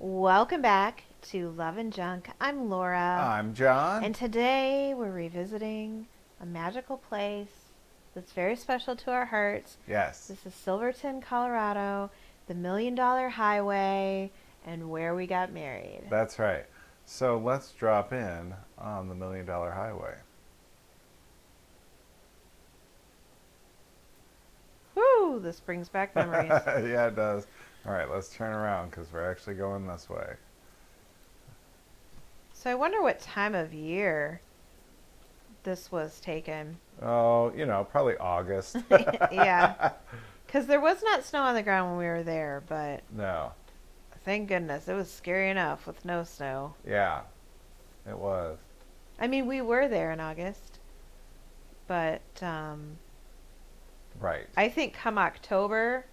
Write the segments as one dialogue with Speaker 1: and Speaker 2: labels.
Speaker 1: Welcome back to Love and Junk. I'm Laura,
Speaker 2: I'm John.
Speaker 1: and today we're revisiting a magical place that's very special to our hearts.
Speaker 2: Yes,
Speaker 1: This is Silverton, Colorado, the $1,000,000 Highway, and where we got married.
Speaker 2: that's right. So let's drop in on the $1,000,000 Highway.
Speaker 1: Whew, this brings back memories.
Speaker 2: Yeah, it does. All right, let's turn around because we're actually going this way.
Speaker 1: So I wonder what time of year this was taken.
Speaker 2: Oh, probably August.
Speaker 1: Yeah, because there was not snow on the ground when we were there, but
Speaker 2: No.
Speaker 1: thank goodness it was scary enough with no snow.
Speaker 2: Yeah, it was.
Speaker 1: I mean, we were there in August, but
Speaker 2: Right.
Speaker 1: I think come October,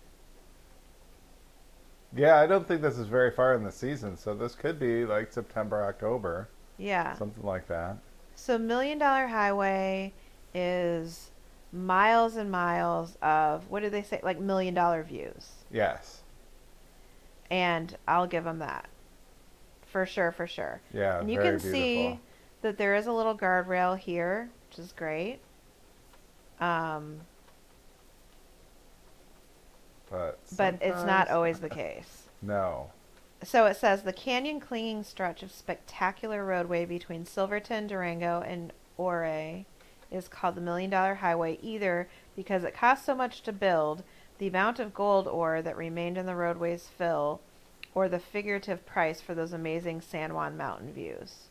Speaker 2: Yeah, I don't think this is very far in the season, so this could be like September, October,
Speaker 1: yeah.
Speaker 2: something like that.
Speaker 1: So $1,000,000 Highway is miles and miles of what do they say? Like $1,000,000 views,
Speaker 2: Yes.
Speaker 1: and I'll give them that for sure, for sure.
Speaker 2: Yeah,
Speaker 1: And you
Speaker 2: very
Speaker 1: can
Speaker 2: beautiful.
Speaker 1: see that there is a little guardrail here, which is great. Um,
Speaker 2: But
Speaker 1: but it's not
Speaker 2: sometimes,
Speaker 1: always the case.
Speaker 2: no.
Speaker 1: So it says the canyon clinging stretch of spectacular roadway between Silverton, Durango, and Ouray is called the $1,000,000 Highway either because it cost so much to build, the amount of gold ore that remained in the roadway's fill, or the figurative price for those amazing San Juan mountain views.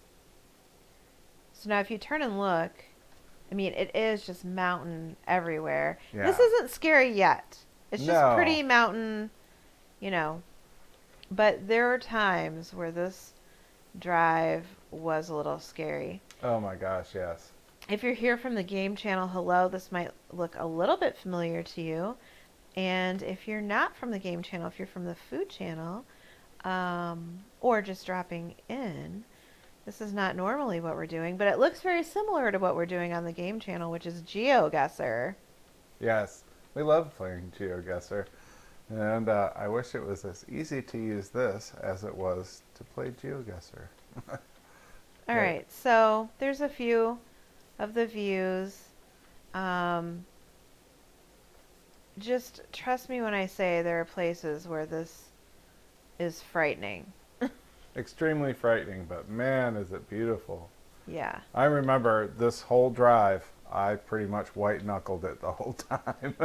Speaker 1: So now if you turn and look, I mean, it is just mountain everywhere. This
Speaker 2: Yeah.
Speaker 1: isn't scary yet. It's just
Speaker 2: No.
Speaker 1: pretty mountain, you know, but there are times where this drive was a little scary.
Speaker 2: Oh my gosh, yes.
Speaker 1: If you're here from the game channel, hello, this might look a little bit familiar to you. And if you're not from the game channel, if you're from the food channel, or just dropping in, this is not normally what we're doing, but it looks very similar to what we're doing on the game channel, which is GeoGuessr.
Speaker 2: Yes. We love playing GeoGuessr. And I wish it was as easy to use this as it was to play GeoGuessr.
Speaker 1: All
Speaker 2: Okay.
Speaker 1: right, so there's a few of the views. Um, just trust me when I say there are places where this is frightening.
Speaker 2: Extremely frightening, but man, is it beautiful.
Speaker 1: Yeah.
Speaker 2: I remember this whole drive, I pretty much white knuckled it the whole time.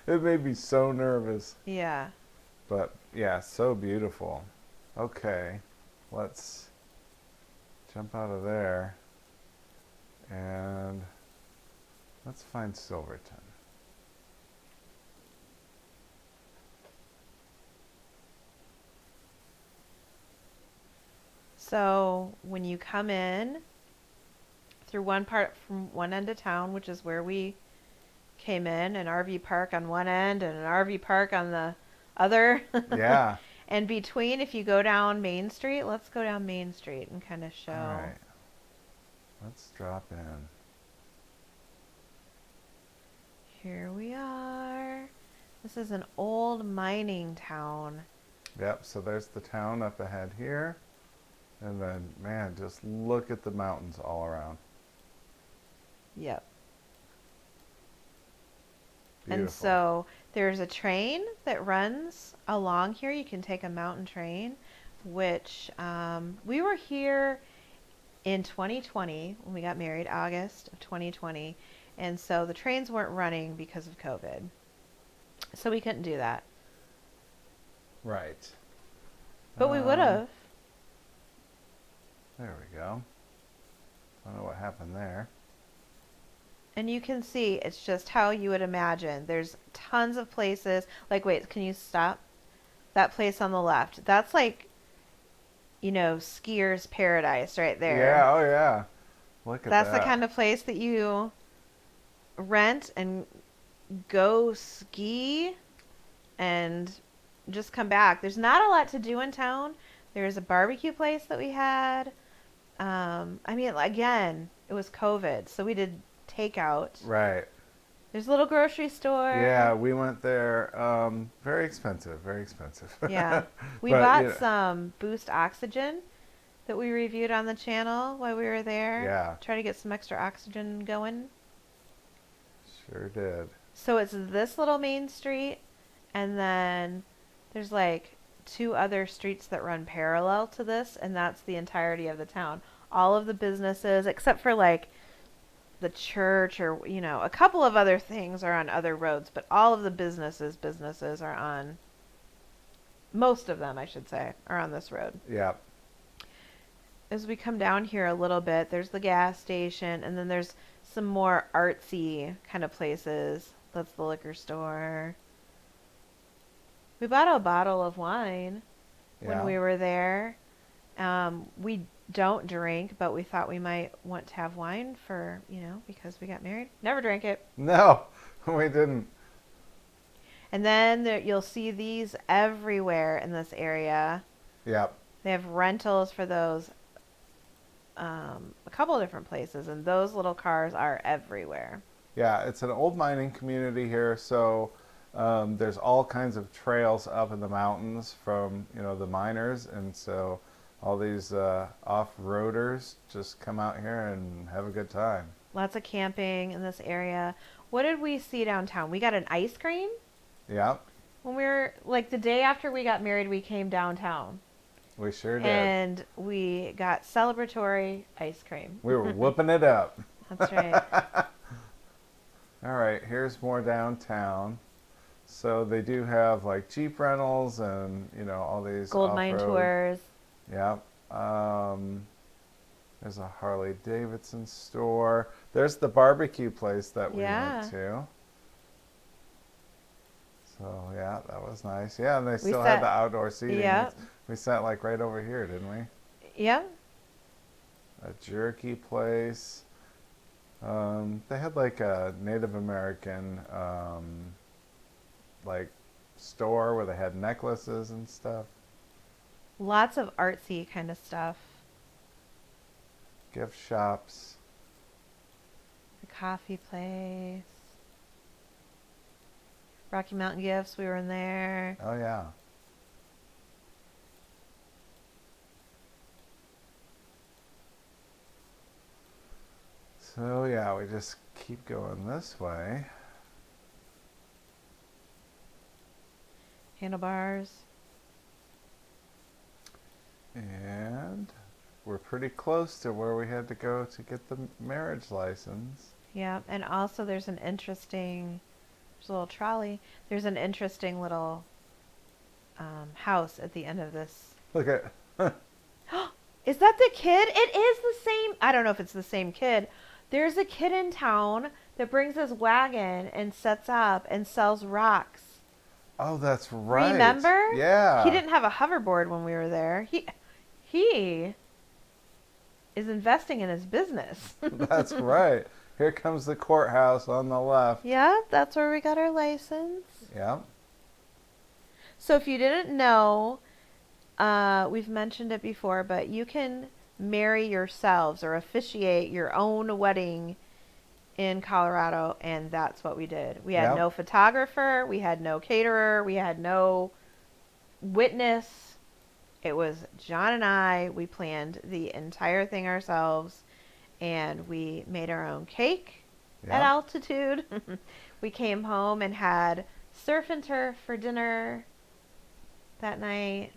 Speaker 2: It made me so nervous.
Speaker 1: Yeah.
Speaker 2: But yeah, so beautiful. Okay, let's jump out of there and let's find Silverton.
Speaker 1: So when you come in through one part from one end of town, which is where we came in, an RV park on one end and an RV park on the other.
Speaker 2: Yeah,
Speaker 1: And between, if you go down Main Street, let's go down Main Street and kind of
Speaker 2: all
Speaker 1: show.
Speaker 2: right, let's drop in.
Speaker 1: Here we are. This is an old mining town.
Speaker 2: Yep, so there's the town up ahead here. And then, man, just look at the mountains all around.
Speaker 1: Yep. And
Speaker 2: Beautiful.
Speaker 1: so there's a train that runs along here. You can take a mountain train, which we were here in 2020 when we got married, August of 2020. And so the trains weren't running because of COVID. So we couldn't do that.
Speaker 2: Right.
Speaker 1: But we would have.
Speaker 2: There we go. I don't know what happened there.
Speaker 1: And you can see it's just how you would imagine. There's tons of places. Like, wait, can you stop? That place on the left. That's like, skier's paradise right there.
Speaker 2: Yeah, oh yeah. Look at
Speaker 1: That's the
Speaker 2: that.
Speaker 1: kind of place that you rent and go ski and just come back. There's not a lot to do in town. There's a barbecue place that we had. I mean, again, it was COVID, so we did takeout.
Speaker 2: Right.
Speaker 1: There's a little grocery
Speaker 2: Yeah,
Speaker 1: store.
Speaker 2: we went there. Very expensive, very expensive.
Speaker 1: Yeah. We
Speaker 2: But
Speaker 1: bought some Boost Oxygen that we reviewed on the channel while we were there.
Speaker 2: yeah,
Speaker 1: Try to get some extra oxygen going.
Speaker 2: sure did.
Speaker 1: So it's this little main street, and then there's like two other streets that run parallel to this, and that's the entirety of the town. All of the businesses, except for like the church or, a couple of other things are on other roads, but all of the businesses are on, most of them, I should say, are on this road.
Speaker 2: Yeah,
Speaker 1: As we come down here a little bit, there's the gas station, and then there's some more artsy kind of places. That's the liquor store. We bought a bottle of wine when
Speaker 2: yeah.
Speaker 1: we were there. We don't drink, but we thought we might want to have wine for, because we got married. Never drank it.
Speaker 2: No, we didn't.
Speaker 1: And then you'll see these everywhere in this area.
Speaker 2: Yep.
Speaker 1: They have rentals for those, a couple of different places, and those little cars are everywhere.
Speaker 2: Yeah, it's an old mining community here, so there's all kinds of trails up in the mountains from the miners, and so all these off-roaders just come out here and have a good time.
Speaker 1: Lots of camping in this area. What did we see downtown? We got an ice cream
Speaker 2: Yep,
Speaker 1: when we were, like, the day after we got married, we came downtown.
Speaker 2: we sure did.
Speaker 1: And we got celebratory ice cream.
Speaker 2: We were whooping it up.
Speaker 1: That's right.
Speaker 2: All right, here's more downtown. So they do have like Jeep rentals and all these
Speaker 1: Gold mine
Speaker 2: off-road.
Speaker 1: tours.
Speaker 2: Yep. There's a Harley Davidson store. There's the barbecue place that we
Speaker 1: Yeah.
Speaker 2: went to. So yeah, that was nice. Yeah, and they
Speaker 1: We
Speaker 2: still had
Speaker 1: sat-
Speaker 2: the outdoor seating.
Speaker 1: Yep.
Speaker 2: We sat like right over here, didn't we?
Speaker 1: Yeah.
Speaker 2: A jerky place. They had like a Native American like store where they had necklaces and stuff.
Speaker 1: Lots of artsy kind of stuff.
Speaker 2: Gift shops.
Speaker 1: The coffee place. Rocky Mountain Gifts, we were in there.
Speaker 2: Oh yeah. So yeah, we just keep going this way.
Speaker 1: Handlebars.
Speaker 2: And we're pretty close to where we had to go to get the marriage license.
Speaker 1: Yeah. And also there's a little trolley. There's an interesting little house at the end of this.
Speaker 2: Look at
Speaker 1: Is that the kid? It is the same. I don't know if it's the same kid. There's a kid in town that brings his wagon and sets up and sells rocks.
Speaker 2: Oh, that's right.
Speaker 1: Remember?
Speaker 2: Yeah.
Speaker 1: He didn't have a hoverboard when we were there. He is investing in his business.
Speaker 2: That's right. Here comes the courthouse on the left.
Speaker 1: Yeah, that's where we got our license.
Speaker 2: Yeah.
Speaker 1: So if you didn't know, we've mentioned it before, but you can marry yourselves or officiate your own wedding in Colorado, and that's what we did. We had
Speaker 2: Yep.
Speaker 1: no photographer, we had no caterer, we had no witness. It was John and I. We planned the entire thing ourselves, and we made our own cake at
Speaker 2: Yep.
Speaker 1: altitude. We came home and had surf and turf for dinner that night.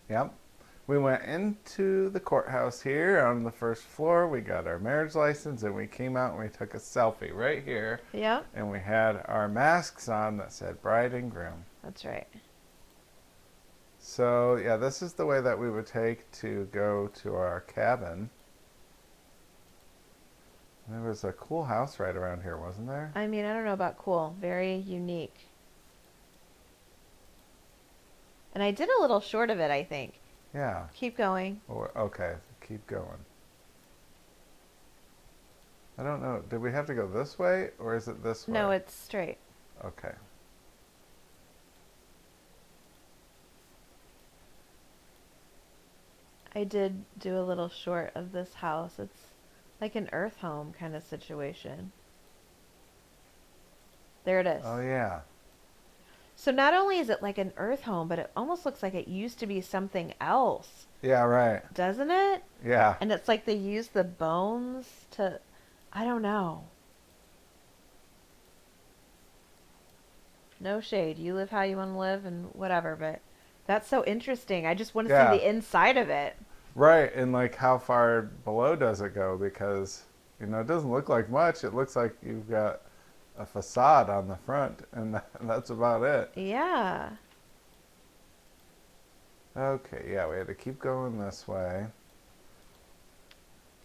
Speaker 2: Yep. We went into the courthouse here on the first floor. We got our marriage license and we came out and we took a selfie right here.
Speaker 1: Yep,
Speaker 2: And we had our masks on that said bride and groom.
Speaker 1: that's right.
Speaker 2: So, yeah, this is the way that we would take to go to our cabin. There was a cool house right around here, wasn't there?
Speaker 1: I mean, I don't know about cool. Very unique. And I did a little short of it, I think.
Speaker 2: Yeah.
Speaker 1: Keep going.
Speaker 2: Okay, keep going. I don't know. Did we have to go this way or is it this way?
Speaker 1: No, it's straight.
Speaker 2: Okay.
Speaker 1: I did do a little short of this house. It's like an earth home kind of situation. There it is.
Speaker 2: Oh yeah.
Speaker 1: So not only is it like an earth home, but it almost looks like it used to be something else,
Speaker 2: Yeah, right.
Speaker 1: doesn't it?
Speaker 2: Yeah.
Speaker 1: And it's like they use the bones to, I don't know. No shade. You live how you want to live and whatever, but that's so interesting. I just want to see
Speaker 2: Yeah.
Speaker 1: the inside of it.
Speaker 2: Right. And like how far below does it go? Because, it doesn't look like much. It looks like you've got a facade on the front, and that's about it.
Speaker 1: Yeah.
Speaker 2: Okay, yeah, we had to keep going this way.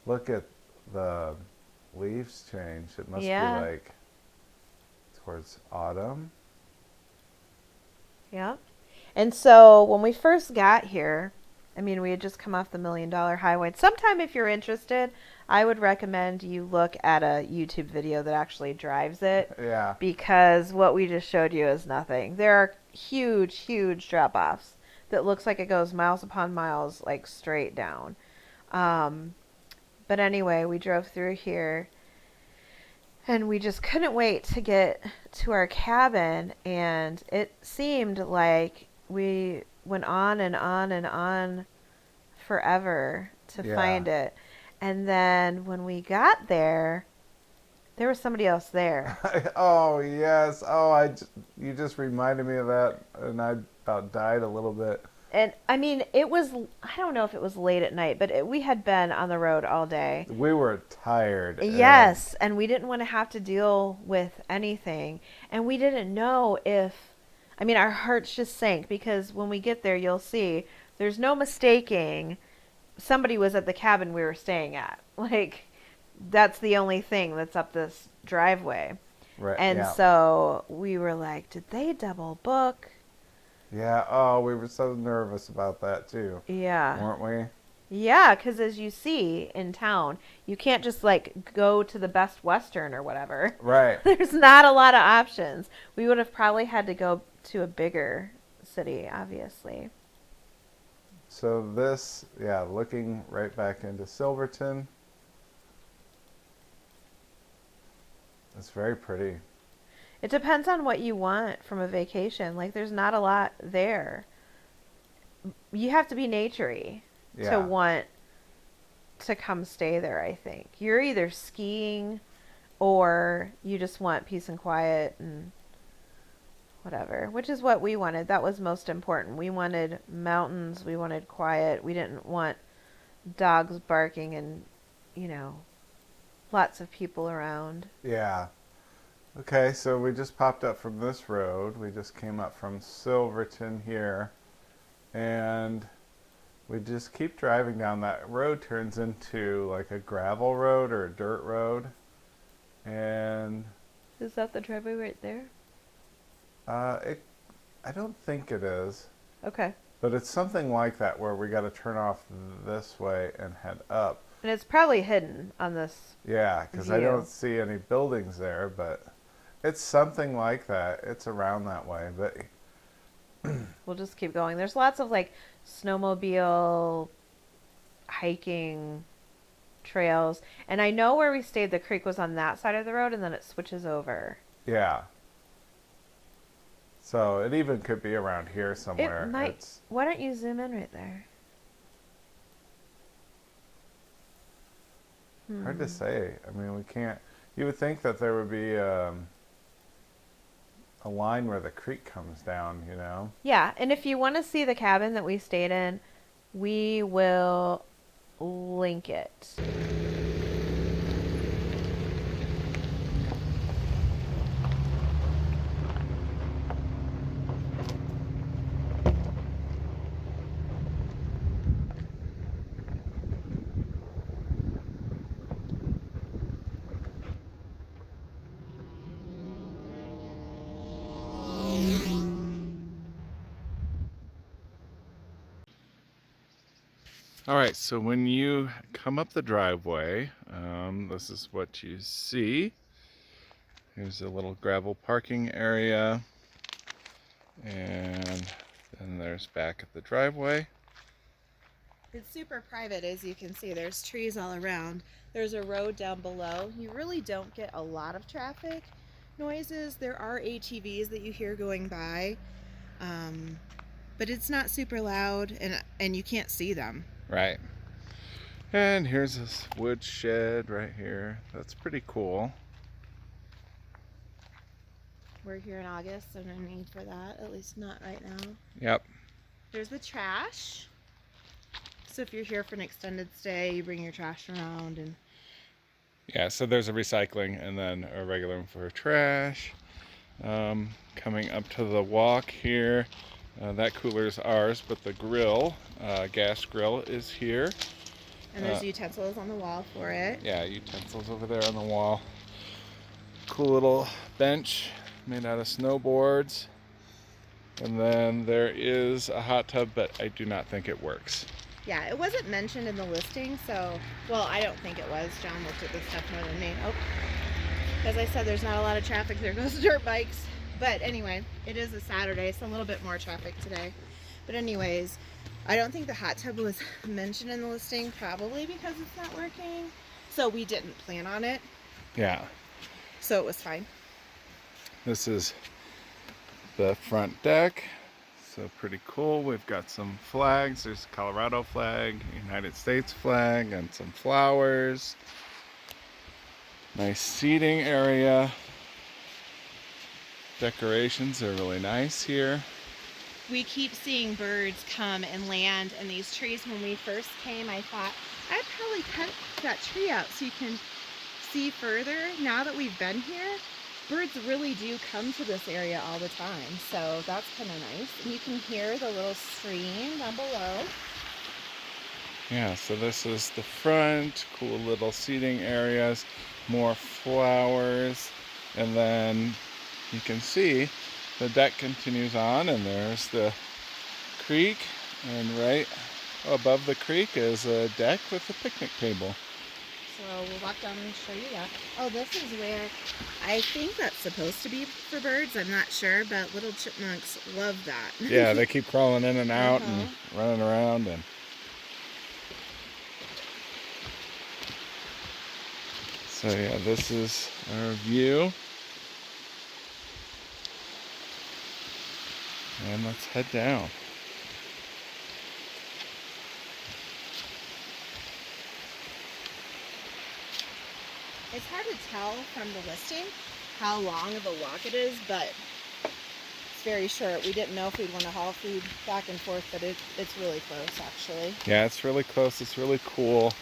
Speaker 2: Look at the leaves change. It must be
Speaker 1: Yeah.
Speaker 2: like towards autumn.
Speaker 1: Yeah. And so when we first got here, I mean, we had just come off the $1 million highway. Sometime if you're interested, I would recommend you look at a YouTube video that actually drives it
Speaker 2: Yeah.
Speaker 1: because what we just showed you is nothing. There are huge, huge drop offs that looks like it goes miles upon miles, like straight down. Um, but anyway, we drove through here and we just couldn't wait to get to our cabin, and it seemed like we went on and on and on forever to
Speaker 2: Yeah.
Speaker 1: find it. And then when we got there, there was somebody else there.
Speaker 2: Oh, yes. Oh, you just reminded me of that, and I about died a little bit.
Speaker 1: And I mean, it was, I don't know if it was late at night, but we had been on the road all day.
Speaker 2: We were tired, and
Speaker 1: Yes, and we didn't want to have to deal with anything. And we didn't know if, I mean, our hearts just sank because when we get there, you'll see there's no mistaking somebody was at the cabin we were staying at. Like, that's the only thing that's up this driveway.
Speaker 2: right,
Speaker 1: And
Speaker 2: yeah.
Speaker 1: so we were like, did they double book?
Speaker 2: Yeah, oh, we were so nervous about that too,
Speaker 1: Yeah.
Speaker 2: weren't we?
Speaker 1: Yeah, because as you see in town, you can't just like go to the Best Western or whatever.
Speaker 2: Right.
Speaker 1: There's not a lot of options. We would have probably had to go to a bigger city, obviously.
Speaker 2: So this, yeah, looking right back into Silverton, it's very pretty.
Speaker 1: It depends on what you want from a vacation. Like, there's not a lot there. You have to be naturey to
Speaker 2: Yeah.
Speaker 1: want to come stay there, I think. You're either skiing or you just want peace and quiet and whatever, which is what we wanted. That was most important. We wanted mountains, we wanted quiet. We didn't want dogs barking and, you know, lots of people around.
Speaker 2: Yeah. Okay, so we just popped up from this road. We just came up from Silverton here, and we just keep driving down. That road turns into like a gravel road or a dirt road, and
Speaker 1: Is that the driveway right there?
Speaker 2: it I don't think it is,
Speaker 1: Okay.
Speaker 2: but it's something like that where we got to turn off this way and head up.
Speaker 1: And it's probably hidden on this
Speaker 2: Yeah, because I
Speaker 1: view.
Speaker 2: don't see any buildings there, but it's something like that. It's around that way, but
Speaker 1: We'll just keep going. There's lots of like snowmobile, hiking trails. And I know where we stayed, the creek was on that side of the road and then it switches over.
Speaker 2: yeah. So it even could be around here
Speaker 1: It
Speaker 2: somewhere.
Speaker 1: might.
Speaker 2: It's
Speaker 1: Why don't you zoom in right there?
Speaker 2: hard to
Speaker 1: Hmm.
Speaker 2: say. I mean, we can't. You would think that there would be a line where the creek comes down.
Speaker 1: Yeah, and if you want to see the cabin that we stayed in, we will link it.
Speaker 2: All right, so when you come up the driveway, this is what you see. Here's a little gravel parking area, and then there's back at the driveway. It's super private, as you can see. There's trees all around. There's a road down below. You really don't get a lot of traffic
Speaker 3: noises. There are ATVs that you hear going by, but it's not super loud, and you can't see them.
Speaker 2: Right. And here's this wood shed right here. That's pretty cool.
Speaker 3: We're here in August, so no need for that, at least not right now.
Speaker 2: Yep.
Speaker 3: There's the trash. So if you're here for an extended stay, you bring your trash around. And
Speaker 2: Yeah, so there's a recycling and then a regular one for trash. Coming up to the walk here, that cooler is ours, but the grill, gas grill, is here.
Speaker 3: there's utensils on the wall for it.
Speaker 2: Yeah, utensils over there on the wall. Cool little bench made out of snowboards. And then there is a hot tub, but I do not think it works.
Speaker 3: Yeah, it wasn't mentioned in the listing, so, well, I don't think it was. John looked at this stuff more than me. Oh, as I said, there's not a lot of traffic. There goes the dirt bikes. But anyway, it is a Saturday, so a little bit more traffic today. But anyways, I don't think the hot tub was mentioned in the listing, probably because it's not working. So we didn't plan on it.
Speaker 2: Yeah.
Speaker 3: So it was fine.
Speaker 2: This is the front deck. So pretty cool. We've got some flags. There's a Colorado flag, United States flag, and some flowers. Nice seating area. Decorations are really nice here.
Speaker 3: We keep seeing birds come and land in these trees. When we first came, I thought I'd probably cut that tree out so you can see further. Now that we've been here, birds really do come to this area all the time, so that's kind of nice. And you can hear the little stream down below.
Speaker 2: Yeah, so this is the front, cool little seating areas, more flowers, and then you can see the deck continues on, and there's the creek, and right above the creek is a deck with a picnic table.
Speaker 3: So we'll walk down and show you that. Oh, this is where I think that's supposed to be for birds. I'm not sure, but little chipmunks love that.
Speaker 2: Yeah, they keep crawling in and out and running around. And so yeah, this is our view. And let's head down.
Speaker 3: It's hard to tell from the listing how long of a walk it is, but it's very short. We didn't know if we'd want to haul food back and forth, but it's really close, actually.
Speaker 2: Yeah, it's really close. It's really cool.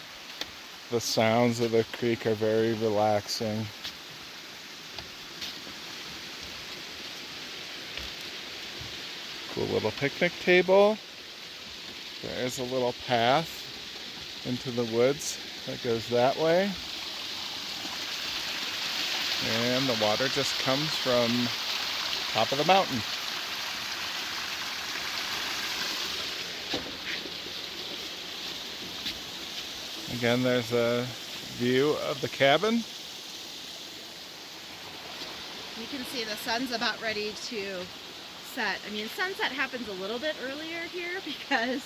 Speaker 2: The sounds of the creek are very relaxing. Cool little picnic table. There is a little path into the woods that goes that way. And the water just comes from top of the mountain. Again, there's a view of the cabin.
Speaker 3: You can see the sun's about ready to set. I mean, sunset happens a little bit earlier here because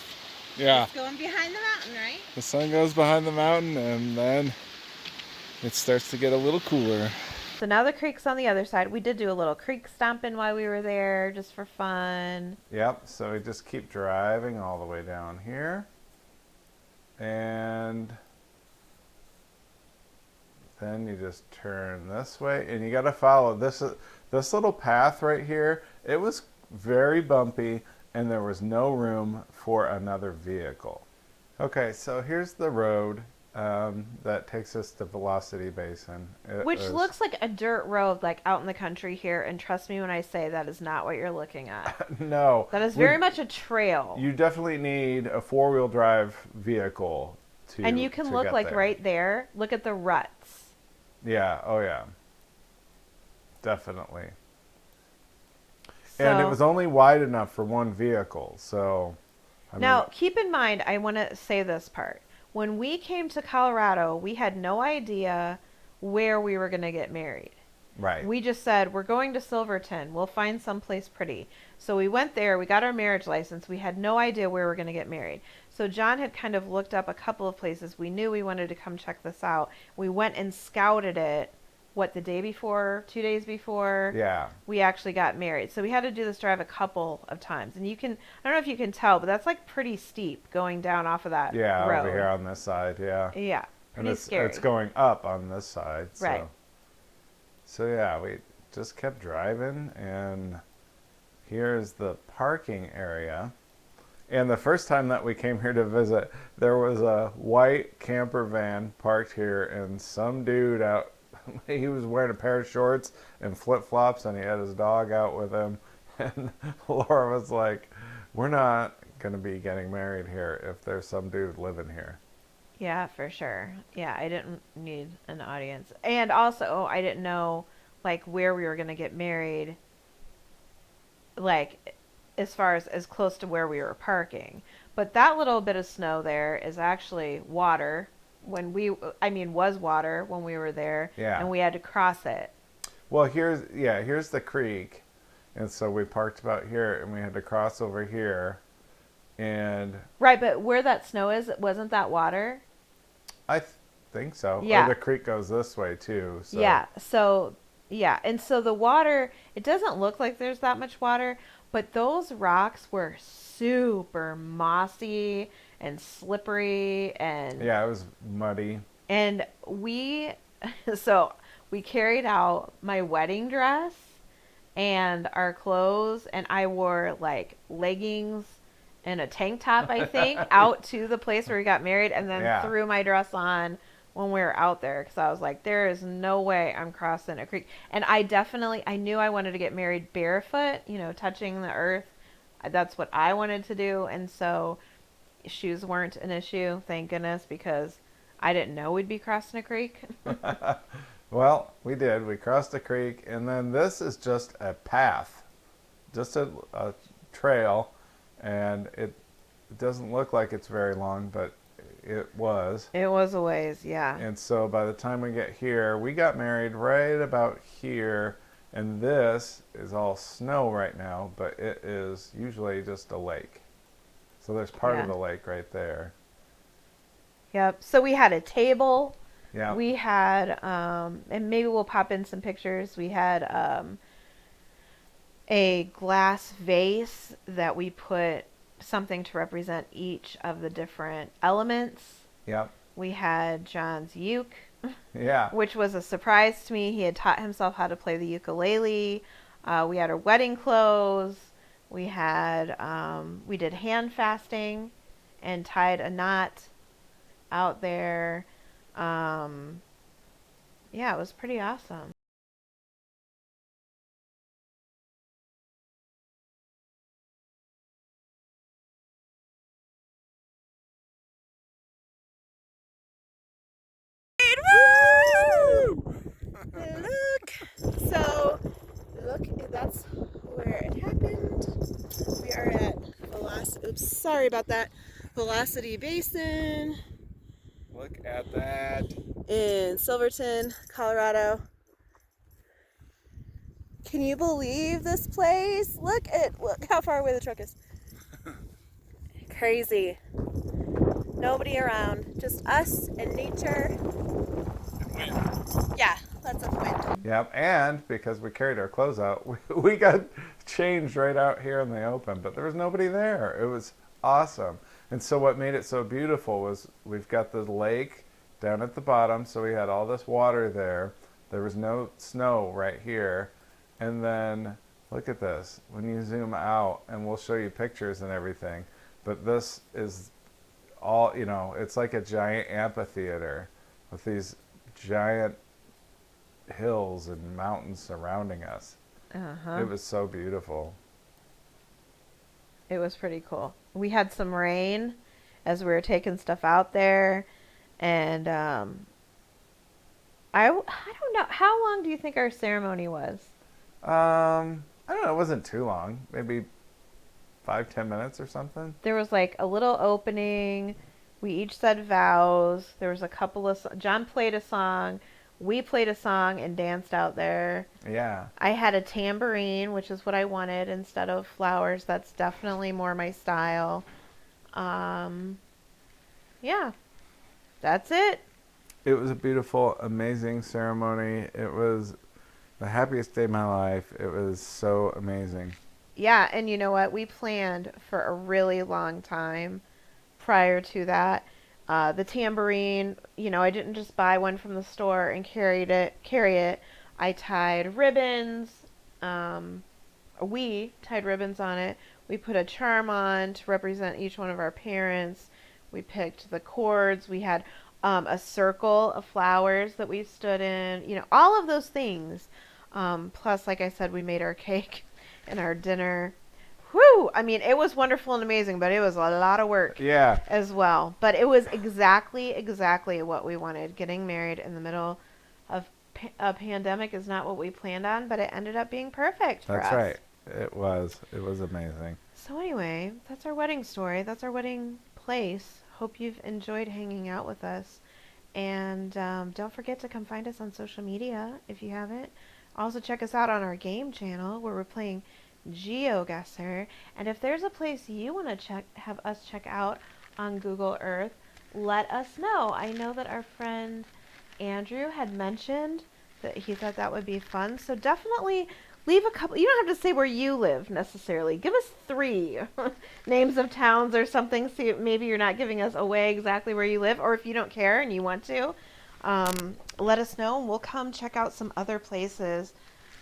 Speaker 3: it's going behind the mountain, right?
Speaker 2: The sun goes behind the mountain, and then it starts to get a little cooler.
Speaker 1: So now the creek's on the other side. We did do a little creek stomping while we were there, just for fun.
Speaker 2: Yep, so we just keep driving all the way down here. And then you just turn this way, and you got to follow this little path right here. It was very bumpy, and there was no room for another vehicle. Okay, so here's the road that takes us to Velocity Basin.
Speaker 1: Which looks like a dirt road, like out in the country here. And trust me when I say that is not what you're looking at.
Speaker 2: No.
Speaker 1: That is very much a trail.
Speaker 2: You definitely need a four-wheel drive vehicle to.
Speaker 1: And you can look like
Speaker 2: there.
Speaker 1: right there. Look at the ruts.
Speaker 2: Yeah. Oh yeah. Definitely.
Speaker 1: So,
Speaker 2: and it was only wide enough for one vehicle, so.
Speaker 1: Now, keep in mind, I want to say this part. When we came to Colorado, we had no idea where we were going to get married.
Speaker 2: Right.
Speaker 1: We just said, we're going to Silverton. We'll find someplace pretty. So we went there. We got our marriage license. We had no idea where we were going to get married. So John had kind of looked up a couple of places. We knew we wanted to come check this out. We went and scouted it the day before, 2 days before
Speaker 2: Yeah.
Speaker 1: we actually got married. So we had to do this drive a couple of times. And I don't know if you can tell, but that's like pretty steep going down off of that
Speaker 2: Yeah,
Speaker 1: road.
Speaker 2: over here on this side, yeah.
Speaker 1: Yeah,
Speaker 2: And
Speaker 1: pretty
Speaker 2: it's
Speaker 1: scary.
Speaker 2: going up on this side. So.
Speaker 1: Right.
Speaker 2: So yeah, we just kept driving, and here's the parking area. And the first time that we came here to visit, there was a white camper van parked here, and some dude out, he was wearing a pair of shorts and flip-flops, and he had his dog out with him. And Laura was like, we're not going to be getting married here if there's some dude living here.
Speaker 1: Yeah, for sure. Yeah, I didn't need an audience. And also, I didn't know like where we were going to get married, like as far as close to where we were parking. But that little bit of snow there is actually water was water when we were there.
Speaker 2: Yeah.
Speaker 1: And we had to cross it.
Speaker 2: Well, here's the creek. And so we parked about here, and we had to cross over here. And
Speaker 1: Right, but where that snow is, wasn't that water?
Speaker 2: I think so.
Speaker 1: Yeah.
Speaker 2: Or the creek goes this way too. So.
Speaker 1: Yeah. So, yeah. And so the water, it doesn't look like there's that much water, but those rocks were super mossy and slippery and
Speaker 2: Yeah, it was muddy.
Speaker 1: and so we carried out my wedding dress and our clothes, and I wore like leggings and a tank top, I think, out to the place where we got married, and then threw my dress on when we were out there, because I was like, there is no way I'm crossing a creek. And I knew I wanted to get married barefoot, touching the earth. That's what I wanted to do. And so shoes weren't an issue, thank goodness, because I didn't know we'd be crossing a creek.
Speaker 2: Well, we did. We crossed a creek, and then this is just a path, just a trail, and it doesn't look like it's very long, but it was.
Speaker 1: It was a ways, yeah.
Speaker 2: And so by the time we get here, we got married right about here, and this is all snow right now, but it is usually just a lake. So there's part of the lake right there.
Speaker 1: Yep. So we had a table.
Speaker 2: Yeah.
Speaker 1: We had, and maybe we'll pop in some pictures. We had a glass vase that we put something to represent each of the different elements.
Speaker 2: Yep.
Speaker 1: We had John's uke.
Speaker 2: Yeah.
Speaker 1: Which was a surprise to me. He had taught himself how to play the ukulele. We had our wedding clothes. We had, we did hand fasting and tied a knot out there. Yeah, it was pretty awesome.
Speaker 3: Look, that's where it happened. We are at sorry about that. Velocity Basin.
Speaker 2: Look at that.
Speaker 3: In Silverton, Colorado. Can you believe this place? Look how far away the truck is. Crazy. Nobody around, just us and nature.
Speaker 2: And wind.
Speaker 3: Yeah, lots of wind.
Speaker 2: Yep, and because we carried our clothes out, we got changed right out here in the open, but there was nobody there. It was awesome. And so what made it so beautiful was we've got the lake down at the bottom, so we had all this water there. There was no snow right here. And then look at this. When you zoom out, and we'll show you pictures and everything, but this is all, it's like a giant amphitheater with these giant hills and mountains surrounding us.
Speaker 1: Uh-huh.
Speaker 2: It was so beautiful.
Speaker 1: It was pretty cool. We had some rain as we were taking stuff out there, and I don't know, how long do you think our ceremony was?
Speaker 2: I don't know, it wasn't too long, maybe 5-10 minutes or something.
Speaker 1: There was like a little opening. We each said vows. There was a couple of John played a song. We played a song and danced out there.
Speaker 2: Yeah.
Speaker 1: I had a tambourine, which is what I wanted instead of flowers. That's definitely more my style. Yeah. That's it.
Speaker 2: It was a beautiful, amazing ceremony. It was the happiest day of my life. It was so amazing.
Speaker 1: Yeah, and you know what? We planned for a really long time prior to that. The tambourine, I didn't just buy one from the store and carry it. I tied ribbons. Um, we tied ribbons on it. We put a charm on to represent each one of our parents. We picked the chords. We had a circle of flowers that we stood in. All of those things. Plus, like I said, we made our cake and our dinner. Whew! I mean, it was wonderful and amazing, but it was a lot of work
Speaker 2: Yeah,
Speaker 1: as well. But it was exactly what we wanted. Getting married in the middle of a pandemic is not what we planned on, but it ended up being perfect for
Speaker 2: that's
Speaker 1: us.
Speaker 2: right. It was. It was amazing.
Speaker 1: So anyway, that's our wedding story. That's our wedding place. Hope you've enjoyed hanging out with us. And don't forget to come find us on social media if you haven't. Also check us out on our game channel where we're playing GeoGuessr. And if there's a place you want to have us check out on Google Earth, let us know. I know that our friend Andrew had mentioned that he thought that would be fun. So definitely leave a couple. You don't have to say where you live necessarily. Give us 3 names of towns or something. So maybe you're not giving us away exactly where you live, or if you don't care and you want to, let us know and we'll come check out some other places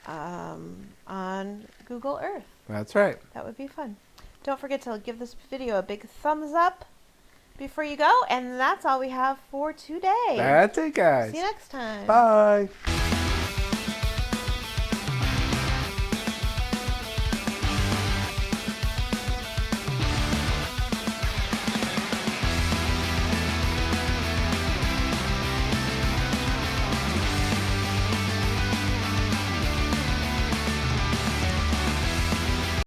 Speaker 1: on Google Earth.
Speaker 2: That's right.
Speaker 1: That would be fun. Don't forget to give this video a big thumbs up before you go. And that's all we have for today.
Speaker 2: That's it, guys.
Speaker 1: See you next time.
Speaker 2: Bye.